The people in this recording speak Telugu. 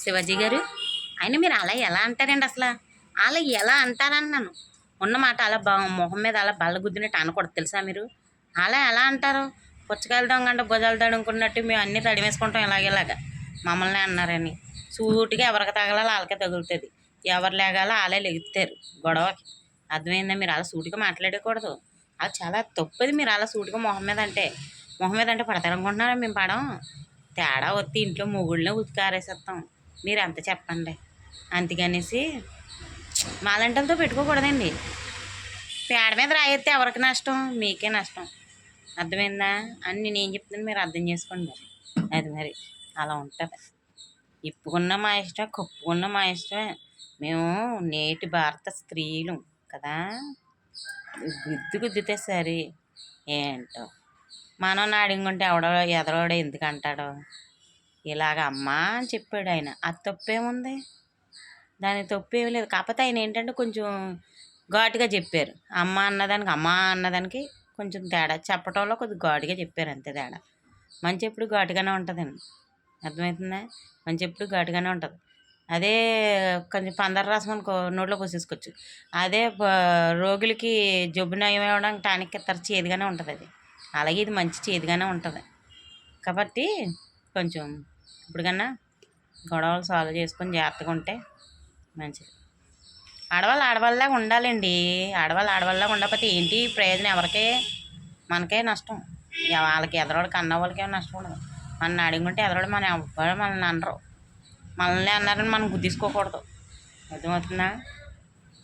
శివాజీ గారు, అయినా మీరు అలా ఎలా అంటారండి అసలు? అలా ఎలా అంటారన్నాను. ఉన్నమాట అలా మొహం మీద అలా బల్ల గుద్దినట్టు అనకూడదు తెలుసా మీరు? అలా ఎలా అంటారు? పుచ్చకాయలు దొంగంటే భుజాలు తడుముకున్నట్టు మేము అన్నీ తడిమేసుకుంటాం ఇలాగేలాగా మమ్మల్ని అన్నారని. సూటిగా ఎవరికి తగలాలో వాళ్ళకే తగులుతుంది. ఎవరు లేగాలో వాళ్ళే లెగుతారు గొడవకి. అర్థమైందా? మీరు అలా సూటిగా మాట్లాడకూడదు. అది చాలా తప్పది. మీరు అలా సూటిగా మొహం మీద అంటే పడతారనుకుంటున్నారా? మేము పడం. తేడా వస్తే ఇంట్లో మొగుళ్ళనే ఉతికారేసేస్తాం. మీరు ఎంత చెప్పండి. అందుకనేసి మాలంటలతో పెట్టుకోకూడదండి. పేడ మీద రాయితే ఎవరికి నష్టం? మీకే నష్టం. అర్థమైందా? అని నేను చెప్తున్నాను, మీరు అర్థం చేసుకోండి. అది మరి అలా ఉంటుంది. ఇప్పుకున్న మా ఇష్టం, కప్పుకున్న మా ఇష్టమే. మేము నేటి భారత స్త్రీలు కదా. గుద్దితే సరే ఏంటో మనం నాడింగుంటే ఎదరోడు ఎందుకు అంటాడో. ఇలాగ అమ్మా అని చెప్పాడు ఆయన. అది తప్పేముంది? దాని తప్పేమి లేదు. కాకపోతే ఆయన ఏంటంటే కొంచెం ఘాటుగా చెప్పారు. అమ్మ అన్నదానికి కొంచెం తేడా చెప్పటంలో కొద్దిగా ఘాటుగా చెప్పారు, అంతే తేడా. మంచి ఎప్పుడు ఘాటుగానే ఉంటుందండి. అర్థమవుతుందా? మంచి ఎప్పుడు ఘాటుగానే ఉంటుంది. అదే కొంచెం పందర రసం అనుకో నోట్లో పోసేసుకోవచ్చు. అదే రోగులకి జబ్బు నయం ఇవ్వడానికి టానిక్ ఇస్తారు, చేదుగానే ఉంటుంది అది. అలాగే ఇది మంచి చేదుగానే ఉంటుంది. కాబట్టి కొంచెం ఇప్పటికన్నా గొడవలు సాల్వ్ చేసుకొని జాగ్రత్తగా ఉంటే మంచిది. ఆడవాళ్ళలాగా ఉండాలండి. ఆడవాళ్ళలాగా ఉండకపోతే ఏంటి ప్రయోజనం? ఎవరికే? మనకే నష్టం. వాళ్ళకి ఎదరోడికి అన్న వాళ్ళకేమో నష్టం ఉండదు. మన అడుగుంటే ఎదరోడు మనల్ని అనరు. మనల్ని అన్నారని మనం గుద్దేసుకోకూడదు. అర్థమవుతుందా?